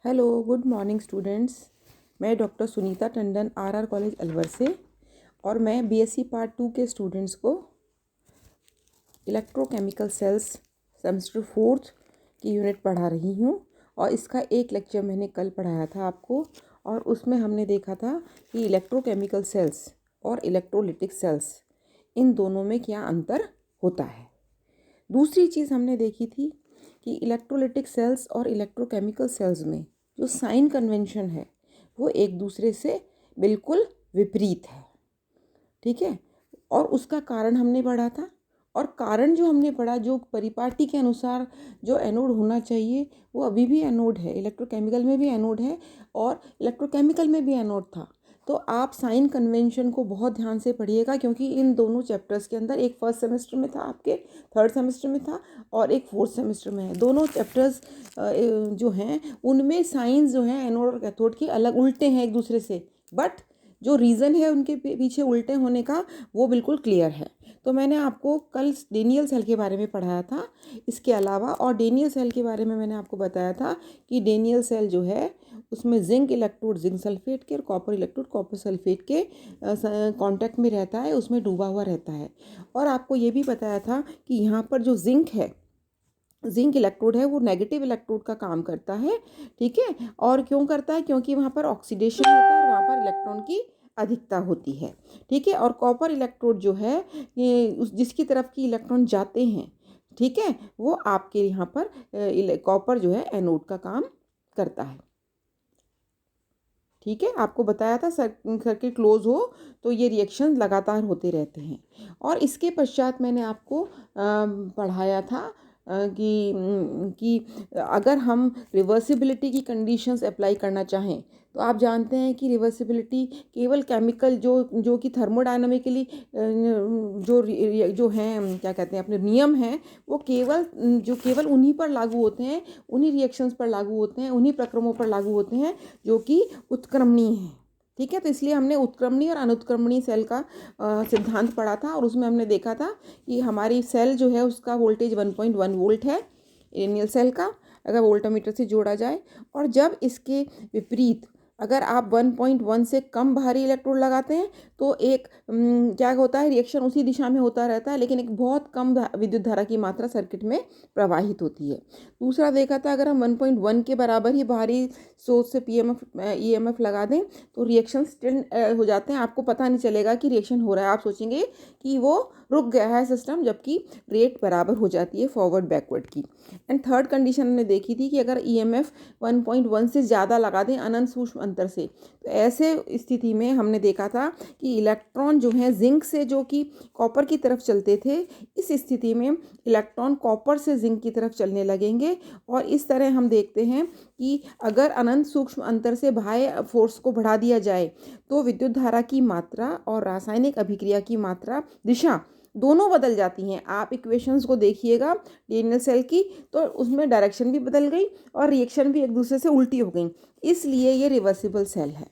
Hello, good morning students. मैं doctor Sunita Tandon RR college Alwar से और मैं बीएससी पार्ट 2 के स्टूडेंट्स को इलेक्ट्रोकेमिकल सेल्स सेमेस्टर 4 की यूनिट पढ़ा रही हूँ। और इसका एक लेक्चर मैंने कल पढ़ाया था आपको, और उसमें हमने देखा था कि इलेक्ट्रोकेमिकल सेल्स और इलेक्ट्रोलिटिक सेल्स इन दोनों में क्या अंतर होता है। दूसरी चीज़ हमने देखी थी कि इलेक्ट्रोलिटिक सेल्स और इलेक्ट्रोकेमिकल सेल्स में जो साइन कन्वेंशन है वो एक दूसरे से बिल्कुल विपरीत है। ठीक है, और उसका कारण हमने पढ़ा था। और कारण जो हमने पढ़ा, जो परिपाटी के अनुसार जो एनोड होना चाहिए वो अभी भी एनोड है, इलेक्ट्रोकेमिकल में भी एनोड है और इलेक्ट्रोकेमिकल में भी एनोड था। तो आप साइन कन्वेंशन को बहुत ध्यान से पढ़िएगा, क्योंकि इन दोनों चैप्टर्स के अंदर एक फर्स्ट सेमेस्टर में था, आपके थर्ड सेमेस्टर में था, और एक फोर्थ सेमेस्टर में है। दोनों चैप्टर्स जो हैं उनमें साइंस जो हैं एनोड और कैथोड की अलग उल्टे हैं एक दूसरे से, बट जो रीज़न है उनके पीछे उल्टे होने का वो बिल्कुल क्लियर है। तो मैंने आपको कल डेनियल सेल के बारे में पढ़ाया था। इसके अलावा और डेनियल सेल के बारे में मैंने आपको बताया था कि डेनियल सेल जो है उसमें जिंक इलेक्ट्रोड जिंक सल्फेट के और कॉपर इलेक्ट्रोड कॉपर सल्फेट के कांटेक्ट में रहता है, उसमें डूबा हुआ रहता है। और आपको ये भी बताया था कि यहाँ पर जो जिंक है, जिंक इलेक्ट्रोड है, वो नेगेटिव इलेक्ट्रोड का काम करता है। ठीक है, और क्यों करता है? क्योंकि वहाँ पर ऑक्सीडेशन होता है और वहाँ पर इलेक्ट्रॉन की अधिकता होती है। ठीक है, और कॉपर इलेक्ट्रोड जो है ये उस जिसकी तरफ की इलेक्ट्रॉन जाते हैं, ठीक है, वो आपके यहाँ पर कॉपर जो है एनोड का काम करता है। ठीक है, आपको बताया था सर्किट क्लोज हो तो ये रिएक्शन लगातार होते रहते हैं। और इसके पश्चात मैंने आपको पढ़ाया था कि अगर हम रिवर्सिबिलिटी की कंडीशंस अप्लाई करना चाहें तो आप जानते हैं कि रिवर्सिबिलिटी केवल केमिकल जो कि थर्मोडायनामिकली जो हैं, क्या कहते हैं, अपने नियम हैं, वो केवल उन्हीं पर लागू होते हैं, उन्हीं रिएक्शंस पर लागू होते हैं, उन्हीं प्रक्रमों पर लागू होते हैं जो कि उत्क्रमणीय हैं। ठीक है, तो इसलिए हमने उत्क्रमणीय और अनुत्क्रमणीय सेल का सिद्धांत पढ़ा था, और उसमें हमने देखा था कि हमारी सेल जो है उसका वोल्टेज 1.1 वोल्ट है इनिशियल सेल का, अगर वोल्टमीटर से जोड़ा जाए। और जब इसके विपरीत अगर आप 1.1 से कम भारी इलेक्ट्रोड लगाते हैं तो एक क्या होता है, रिएक्शन उसी दिशा में होता रहता है, लेकिन एक बहुत कम विद्युत धारा की मात्रा सर्किट में प्रवाहित होती है। दूसरा देखा था, अगर हम 1.1 के बराबर ही भारी सोर्स से ईएमएफ लगा दें तो रिएक्शन स्टिल हो जाते हैं, आपको पता नहीं चलेगा कि रिएक्शन हो रहा है, आप सोचेंगे कि वो रुक गया है सिस्टम, जबकि रेट बराबर हो जाती है फॉरवर्ड बैकवर्ड की। एंड थर्ड कंडीशन हमने देखी थी कि अगर ईएमएफ 1.1 से ज़्यादा लगा दें अनंत सूक्ष्म अंतर से, तो ऐसे स्थिति में हमने देखा था कि इलेक्ट्रॉन जो है जिंक से जो कि कॉपर की तरफ चलते थे, इस स्थिति में इलेक्ट्रॉन कॉपर से जिंक की तरफ चलने लगेंगे। और इस तरह हम देखते हैं कि अगर अनंत सूक्ष्म अंतर से बाह्य फोर्स को बढ़ा दिया जाए तो विद्युत धारा की मात्रा और रासायनिक अभिक्रिया की मात्रा, दिशा दोनों बदल जाती हैं। आप इक्वेशंस को देखिएगा डेनियल सेल की, तो उसमें डायरेक्शन भी बदल गई और रिएक्शन भी एक दूसरे से उल्टी हो गई, इसलिए ये रिवर्सिबल सेल है।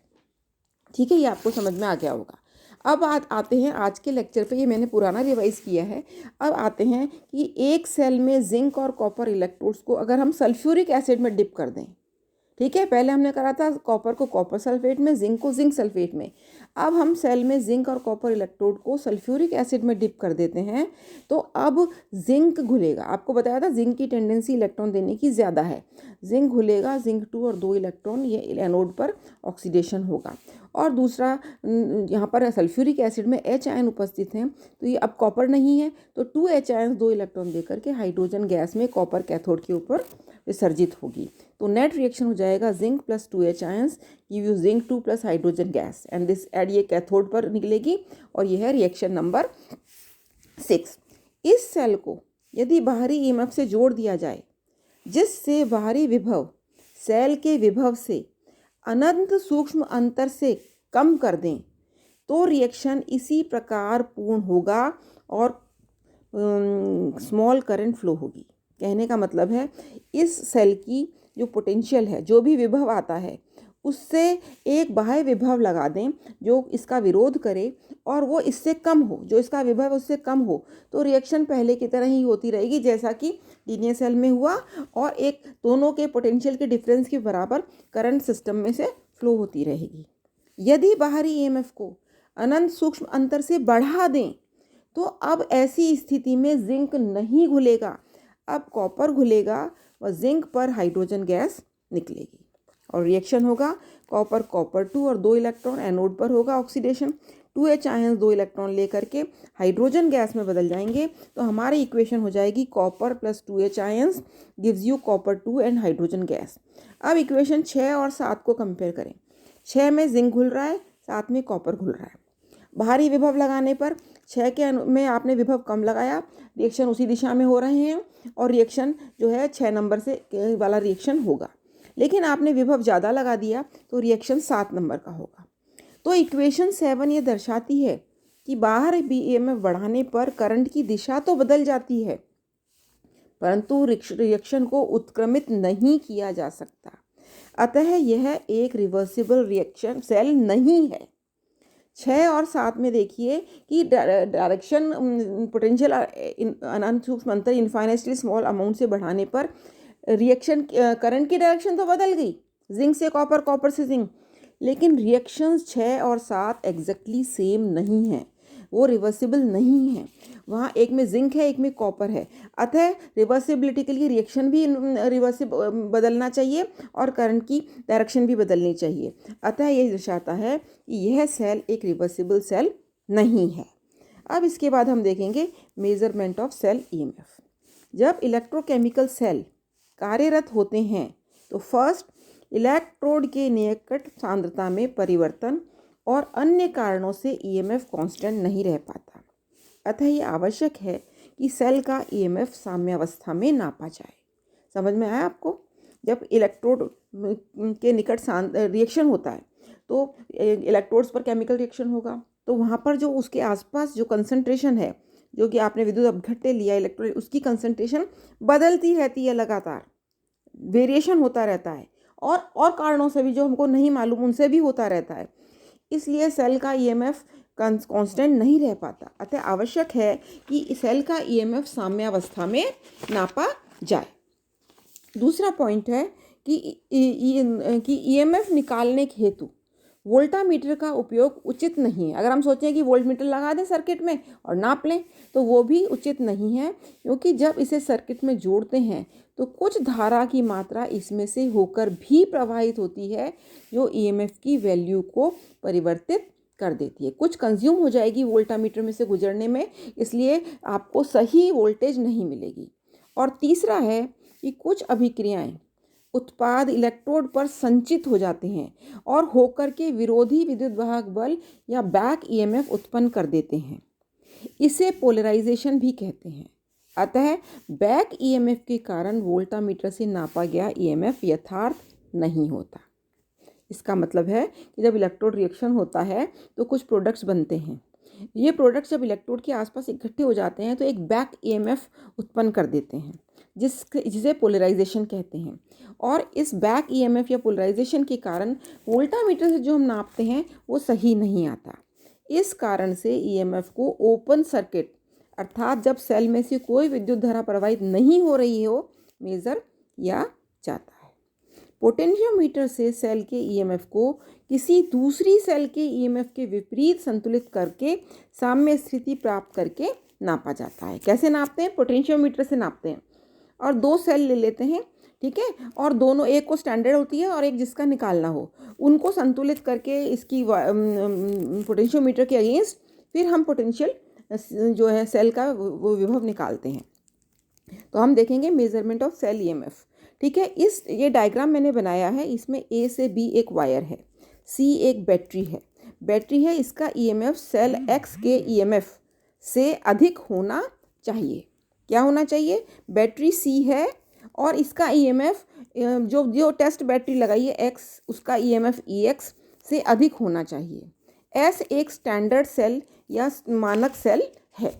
ठीक है, ये आपको समझ में आ गया होगा। अब आते हैं आज के लेक्चर पे, ये मैंने पुराना रिवाइज किया है। अब आते हैं कि एक सेल में जिंक और कॉपर इलेक्ट्रोड्स को अगर हम सल्फ्यूरिक एसिड में डिप कर दें, ठीक है, पहले हमने करा था कॉपर को कॉपर सल्फेट में, जिंक को जिंक सल्फेट में, अब हम सेल में जिंक और कॉपर इलेक्ट्रोड को सल्फ्यूरिक एसिड में डिप कर देते हैं तो अब जिंक घुलेगा। आपको बताया था जिंक की टेंडेंसी इलेक्ट्रॉन देने की ज़्यादा है, जिंक घुलेगा, जिंक 2 और 2 इलेक्ट्रॉन ये एनोड पर ऑक्सीडेशन होगा। और दूसरा, यहाँ पर सल्फ्यूरिक एसिड में H आयन उपस्थित हैं, तो ये अब कॉपर नहीं है तो 2 H आयन 2 इलेक्ट्रॉन देकर के हाइड्रोजन गैस में कॉपर कैथोड के ऊपर विसर्जित होगी। तो नेट रिएक्शन हो जाएगा zinc plus 2 H ions give you zinc 2 plus hydrogen gas, and this add ये कैथोड पर निकलेगी, और यह है रिएक्शन नंबर 6। इस सेल को यदि बाहरी ईएमएफ से जोड़ दिया जाए जिससे बाहरी विभव सेल के विभव से अनंत सूक्ष्म अंतर से कम कर दें तो रिएक्शन इसी प्रकार पूर्ण होगा और स्मॉल करंट फ्लो होगी। कहने का मतलब है, इस सेल की जो पोटेंशियल है, जो भी विभव आता है, उससे एक बाह्य विभव लगा दें जो इसका विरोध करे और वो इससे कम हो, जो इसका विभव उससे कम हो, तो रिएक्शन पहले की तरह ही होती रहेगी जैसा कि लीनियर सेल में हुआ, और एक दोनों के पोटेंशियल के डिफरेंस के बराबर करंट सिस्टम में से फ्लो होती रहेगी। यदि बाहरी ईएमएफ को अनंत सूक्ष्म अंतर से बढ़ा दें तो अब ऐसी स्थिति में जिंक नहीं घुलेगा, अब कॉपर घुलेगा व जिंक पर हाइड्रोजन गैस निकलेगी और रिएक्शन होगा कॉपर कॉपर 2 और 2 इलेक्ट्रॉन, एनोड पर होगा ऑक्सीडेशन, 2H आयंस 2 इलेक्ट्रॉन लेकर के हाइड्रोजन गैस में बदल जाएंगे। तो हमारी इक्वेशन हो जाएगी copper plus 2H ions gives you copper 2 and hydrogen gas. अब इक्वेशन 6 और 7 को कंपेयर करें। 6 में जिंक घुल रहा है, 7 में कॉपर घुल रहा है। बाहरी विभव लगाने पर 6 के में आपने विभव कम लगाया, रिएक्शन उसी दिशा में हो रहे हैं और रिएक्शन जो है 6 नंबर से वाला रिएक्शन होगा। लेकिन आपने विभव ज़्यादा लगा दिया तो रिएक्शन 7 नंबर का होगा। तो इक्वेशन 7 ये दर्शाती है कि बाहर ईएमएफ बढ़ाने पर करंट की दिशा तो बदल जाती है परंतु रिएक्शन को उत्क्रमित नहीं किया जा सकता। अतः यह एक रिवर्सिबल रिएक्शन सेल नहीं है। 6 और 7 में देखिए कि डायरेक्शन पोटेंशियल अनंत सूक्ष्म अंतर इनफाइनाइटली स्मॉल अमाउंट से बढ़ाने पर रिएक्शन करंट की डायरेक्शन तो बदल गई, जिंक से कॉपर, कॉपर से जिंक, लेकिन रिएक्शंस 6 और 7 एग्जैक्टली सेम नहीं है, वो रिवर्सिबल नहीं है। वहाँ एक में जिंक है, एक में कॉपर है। अतः रिवर्सिबिलिटी के लिए रिएक्शन भी बदलना चाहिए और करंट की डायरेक्शन भी बदलनी चाहिए। अतः ये दर्शाता है कि यह सेल एक रिवर्सिबल सेल नहीं है। अब इसके बाद हम देखेंगे मेजरमेंट ऑफ सेल ईएमएफ। जब इलेक्ट्रोकेमिकल सेल कार्यरत होते हैं तो फर्स्ट इलेक्ट्रोड के निकट सांद्रता में परिवर्तन और अन्य कारणों से ईएमएफ कांस्टेंट नहीं रह पाता। अतः ये आवश्यक है कि सेल का ईएमएफ साम्यावस्था में नापा जाए। समझ में आया आपको? जब इलेक्ट्रोड के निकट रिएक्शन होता है तो इलेक्ट्रोड्स पर केमिकल रिएक्शन होगा, तो वहाँ पर जो उसके आसपास जो कंसंट्रेशन है, जो कि आपने विद्युत अपघट्य लिया इलेक्ट्रोड, उसकी कंसंट्रेशन बदलती रहती है, लगातार वेरिएशन होता रहता है और कारणों से भी जो हमको नहीं मालूम उनसे भी होता रहता है। इसलिए सेल का ईएमएफ कांस्टेंट नहीं रह पाता। अतः आवश्यक है कि सेल का ईएमएफ साम्यावस्था में नापा जाए। दूसरा पॉइंट है कि ईएमएफ निकालने के हेतु वोल्टामीटर का उपयोग उचित नहीं है। अगर हम सोचें कि वोल्टमीटर लगा दें सर्किट में और नाप लें तो वो भी उचित नहीं है, क्योंकि जब इसे सर्किट में जोड़ते हैं तो कुछ धारा की मात्रा इसमें से होकर भी प्रवाहित होती है जो ईएमएफ की वैल्यू को परिवर्तित कर देती है। कुछ कंज्यूम हो जाएगी वोल्टामीटर में से गुजरने में, इसलिए आपको सही वोल्टेज नहीं मिलेगी। और तीसरा है कि कुछ अभिक्रियाएं उत्पाद इलेक्ट्रोड पर संचित हो जाते हैं और होकर के विरोधी विद्युत वाहक बल या बैक ईएमएफ उत्पन्न कर देते हैं। इसे पोलराइजेशन भी कहते हैं। अतः बैक ईएमएफ के कारण वोल्टामीटर से नापा गया ईएमएफ यथार्थ नहीं होता। इसका मतलब है कि जब इलेक्ट्रोड रिएक्शन होता है तो कुछ प्रोडक्ट्स बनते हैं। ये प्रोडक्ट्स जब इलेक्ट्रोड के आसपास इकट्ठे हो जाते हैं तो एक बैक ईएमएफ उत्पन्न कर देते हैं, जिसे पोलराइजेशन कहते हैं। और इस बैक ईएमएफ या पोलराइजेशन के कारण वोल्टामीटर से जो हम नापते हैं वो सही नहीं आता। इस कारण से ईएमएफ को ओपन सर्किट अर्थात जब सेल में से कोई विद्युत धारा प्रवाहित नहीं हो रही हो मेज़र किया जाता है। पोटेंशियोमीटर से सेल के ईएमएफ को किसी दूसरी सेल के ईएमएफ के विपरीत संतुलित करके साम्य स्थिति प्राप्त करके नापा जाता है। कैसे नापते हैं? पोटेंशियोमीटर से नापते हैं और 2 सेल ले लेते हैं, ठीक है, और दोनों, एक को स्टैंडर्ड होती है और एक जिसका निकालना हो, उनको संतुलित करके इसकी पोटेंशियोमीटर के अगेंस्ट फिर हम पोटेंशियल जो है सेल का वो विभव निकालते हैं। तो हम देखेंगे मेजरमेंट ऑफ सेल ईएमएफ, ठीक है। ये डायग्राम मैंने बनाया है, इसमें ए से बी एक वायर है, सी एक बैटरी है, इसका ईएमएफ सेल एक्स के ईएमएफ से अधिक होना चाहिए। क्या होना चाहिए? बैटरी सी है और इसका ईएमएफ जो टेस्ट बैटरी लगाई है एक्स, उसका ईएमएफ ईएक्स से अधिक होना चाहिए। एस एक स्टैंडर्ड सेल या मानक सेल है।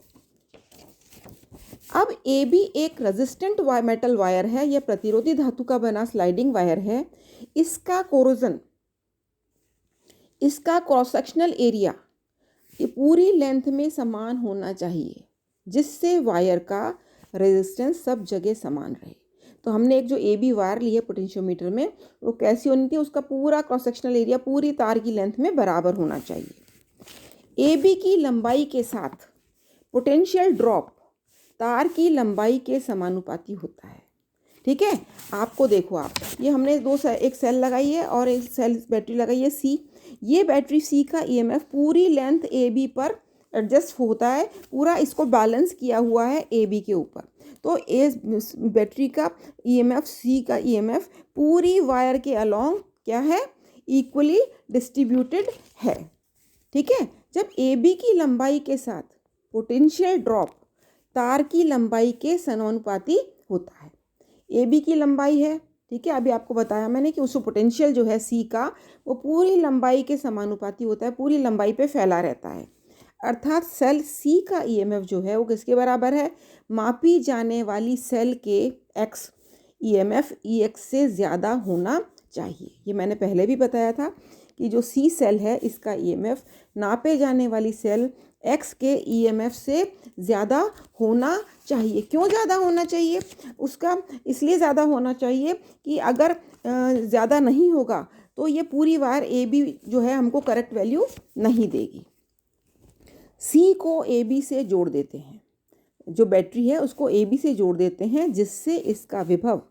अब ए बी एक रेजिस्टेंट मेटल वायर है, यह प्रतिरोधी धातु का बना स्लाइडिंग वायर है। इसका कोरोजन इसका क्रॉस सेक्शनल एरिया ये पूरी लेंथ में समान होना चाहिए, जिससे वायर का रेजिस्टेंस सब जगह समान रहे। तो हमने एक जो ए बी वायर ली है पोटेंशियोमीटर में, वो कैसी होनी थी, उसका पूरा क्रॉस सेक्शनल एरिया पूरी तार की लेंथ में बराबर होना चाहिए। ए बी की लंबाई के साथ पोटेंशियल ड्रॉप तार की लंबाई के समानुपाती होता है। ठीक है, आपको देखो, आप ये हमने एक सेल लगाई है और एक सेल बैटरी लगाई है सी। ये बैटरी सी का ईएमएफ पूरी लेंथ ए बी पर एडजस्ट होता है, पूरा इसको बैलेंस किया हुआ है ए बी के ऊपर। तो ए बैटरी का ईएमएफ, सी का ईएमएफ पूरी वायर के अलोंग क्या है, इक्वली डिस्ट्रीब्यूटेड है। ठीक है, जब ए बी की लंबाई के साथ पोटेंशियल ड्रॉप तार की लंबाई के समानुपाती होता है। ए बी की लंबाई है, ठीक है, अभी आपको बताया मैंने कि उसको पोटेंशियल जो है सी का वो पूरी लंबाई के समानुपाती होता है, पूरी लंबाई पे फैला रहता है। अर्थात सेल सी का ईएमएफ जो है वो किसके बराबर है, मापी जाने वाली सेल के एक्स ईएमएफ ईएक्स से ज़्यादा होना चाहिए। ये मैंने पहले भी बताया था कि जो सी सेल है इसका ईएमएफ नापे जाने वाली सेल एक्स के ईएमएफ से ज़्यादा होना चाहिए। क्यों ज़्यादा होना चाहिए, उसका इसलिए ज़्यादा होना चाहिए कि अगर ज़्यादा नहीं होगा तो ये पूरी वायर ए बी जो है हमको करेक्ट वैल्यू नहीं देगी। सी को ए बी से जोड़ देते हैं, जो बैटरी है उसको ए बी से जोड़ देते हैं, जिससे इसका विभव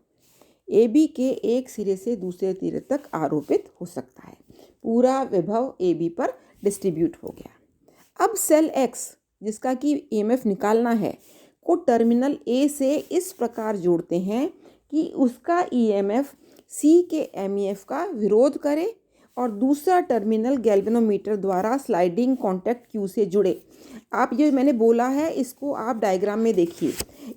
ए बी के एक सिरे से दूसरे सिरे तक आरोपित हो सकता है। पूरा विभव ए बी पर डिस्ट्रीब्यूट हो गया। अब सेल एक्स जिसका कि ईएमएफ निकालना है को टर्मिनल ए से इस प्रकार जोड़ते हैं कि उसका ईएमएफ सी के एमईएफ का विरोध करे और दूसरा टर्मिनल गैल्वेनोमीटर द्वारा स्लाइडिंग कॉन्टैक्ट क्यू से जुड़े। आप ये मैंने बोला है इसको आप डायग्राम में देखिए,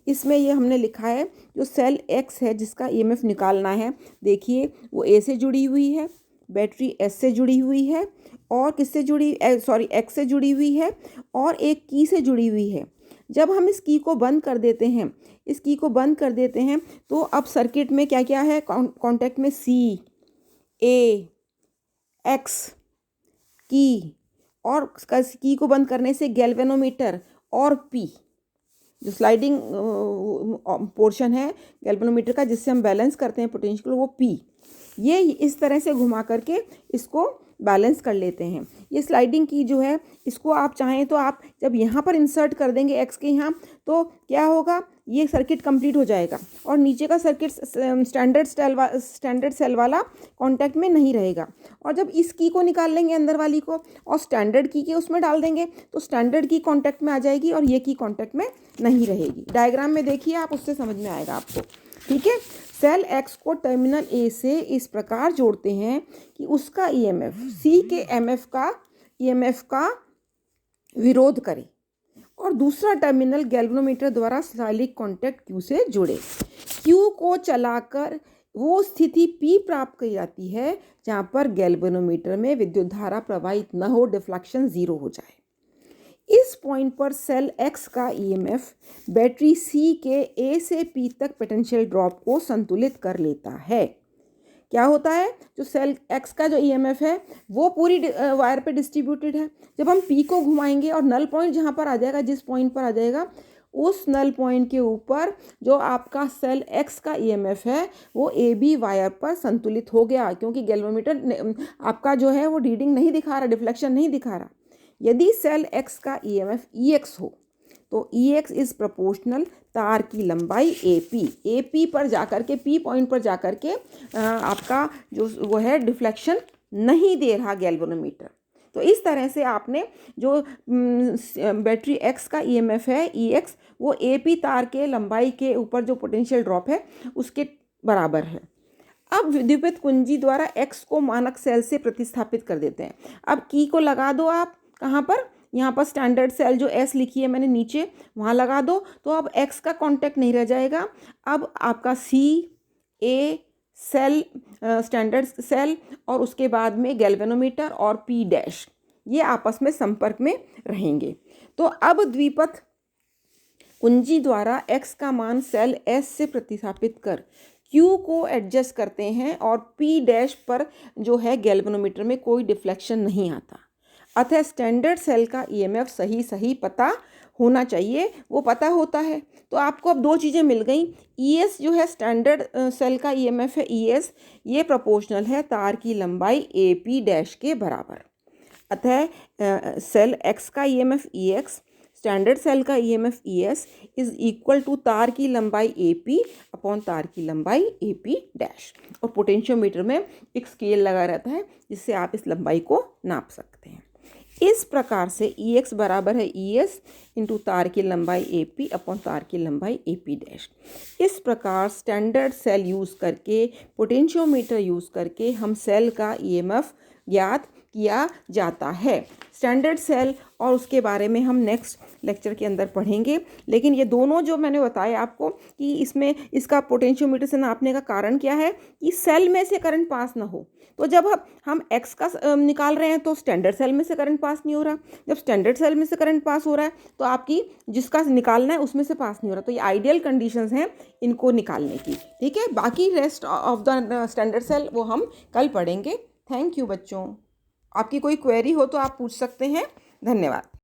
इसमें ये हमने लिखा है जो सेल एक्स है जिसका ईएमएफ निकालना है, देखिए वो ए से जुड़ी हुई है, बैटरी एस से जुड़ी हुई है और किससे जुड़ी, एक्स से जुड़ी हुई है और एक की से जुड़ी हुई है। जब हम इस की को बंद कर देते हैं, इस की को बंद कर देते हैं तो अब सर्किट में क्या क्या है, कॉन्टैक्ट में सी, ए, एक्स की, और की को बंद करने से गैल्वेनोमीटर और पी, जो स्लाइडिंग पोर्शन है गैल्वेनोमीटर का जिससे हम बैलेंस करते हैं पोटेंशियल, वो पी, ये इस तरह से घुमा करके इसको बैलेंस कर लेते हैं। ये स्लाइडिंग की जो है इसको आप चाहें तो आप जब यहाँ पर इंसर्ट कर देंगे एक्स के यहाँ, तो क्या होगा, ये सर्किट कंप्लीट हो जाएगा और नीचे का सर्किट स्टैंडर्ड सेल वाला कांटेक्ट में नहीं रहेगा। और जब इस की को निकाल लेंगे अंदर वाली को और स्टैंडर्ड की के उसमें डाल देंगे तो स्टैंडर्ड की कांटेक्ट में आ जाएगी और ये की कांटेक्ट में नहीं रहेगी। डायग्राम में देखिए आप, उससे समझ में आएगा आपको। ठीक है, सेल एक्स को टर्मिनल ए से इस प्रकार जोड़ते हैं कि उसका ईएमएफ सी के एमएफ का ईएमएफ का विरोध करे और दूसरा टर्मिनल गैल्वेनोमीटर द्वारा स्लाइडिंग कॉन्टैक्ट क्यू से जुड़े। क्यू को चलाकर वो स्थिति पी प्राप्त की जाती है जहाँ पर गैल्वेनोमीटर में विद्युत धारा प्रवाहित न हो, डिफ्लेक्शन 0 हो जाए। इस पॉइंट पर सेल एक्स का ईएमएफ बैटरी सी के ए से पी तक पोटेंशियल ड्रॉप को संतुलित कर लेता है। क्या होता है, जो सेल एक्स का जो ईएमएफ है वो पूरी वायर पे डिस्ट्रीब्यूटेड है। जब हम पी को घुमाएंगे और नल पॉइंट जहाँ पर आ जाएगा, जिस पॉइंट पर आ जाएगा, उस नल पॉइंट के ऊपर जो आपका सेल एक्स का ईएमएफ है वो ए बी वायर पर संतुलित हो गया, क्योंकि गैल्वेनोमीटर आपका जो है वो रीडिंग नहीं दिखा रहा, डिफ्लेक्शन नहीं दिखा रहा। यदि सेल एक्स का ईएमएफ ईएक्स हो तो ईएक्स इज प्रोपोर्शनल तार की लंबाई एपी पर जाकर के, पी पॉइंट पर जाकर के आपका जो वो है डिफ्लेक्शन नहीं दे रहा गैल्वेनोमीटर। तो इस तरह से आपने जो बैटरी एक्स का ईएमएफ है ईएक्स वो एपी तार के लंबाई के ऊपर जो पोटेंशियल ड्रॉप है उसके बराबर है। अब विद्युत कुंजी द्वारा एक्स को मानक सेल से प्रतिस्थापित कर देते हैं। अब की को लगा दो आप कहाँ पर, यहाँ पर स्टैंडर्ड सेल जो एस लिखी है मैंने नीचे, वहाँ लगा दो, तो अब एक्स का कांटेक्ट नहीं रह जाएगा। अब आपका सी, ए सेल, स्टैंडर्ड सेल और उसके बाद में गैल्वेनोमीटर और पी डैश, ये आपस में संपर्क में रहेंगे। तो अब द्विपथ कुंजी द्वारा एक्स का मान सेल एस से प्रतिस्थापित कर Q को एडजस्ट करते हैं और P डैश पर जो है गैल्वेनोमीटर में कोई डिफ्लेक्शन नहीं आता। अतः स्टैंडर्ड सेल का ईएमएफ सही पता होना चाहिए, वो पता होता है। तो आपको अब दो चीज़ें मिल गई। ईएस जो है स्टैंडर्ड सेल का ईएमएफ है, ईएस ये प्रोपोर्शनल है तार की लंबाई AP डैश के बराबर। अतः सेल एक्स का ईएमएफ EX, स्टैंडर्ड सेल का EMF ES is equal to तार की लंबाई AP अपॉन तार की लंबाई AP डैश। और पोटेंशियोमीटर में एक स्केल लगा रहता है जिससे आप इस लंबाई को नाप सकते हैं। इस प्रकार से EX बराबर है ES इंटू तार की लंबाई AP अपॉन तार की लंबाई AP डैश। इस प्रकार स्टैंडर्ड सेल यूज़ करके, पोटेंशियोमीटर यूज़ करके हम सेल का EMF ज्ञात किया जाता है। स्टैंडर्ड सेल और उसके बारे में हम नेक्स्ट लेक्चर के अंदर पढ़ेंगे। लेकिन ये दोनों जो मैंने बताया आपको कि इसमें इसका पोटेंशियोमीटर से नापने का कारण क्या है कि सेल में से करंट पास ना हो। तो जब हम एक्स का निकाल रहे हैं तो स्टैंडर्ड सेल में से करंट पास नहीं हो रहा। जब स्टैंडर्ड सेल में से करंट पास हो रहा है तो आपकी जिसका निकालना है उसमें से पास नहीं हो रहा। तो ये आइडियल कंडीशंस हैं इनको निकालने की। ठीक है, बाकी rest of the standard cell वो हम कल पढ़ेंगे। थैंक यू बच्चों। आपकी कोई क्वेरी हो तो आप पूछ सकते हैं। धन्यवाद।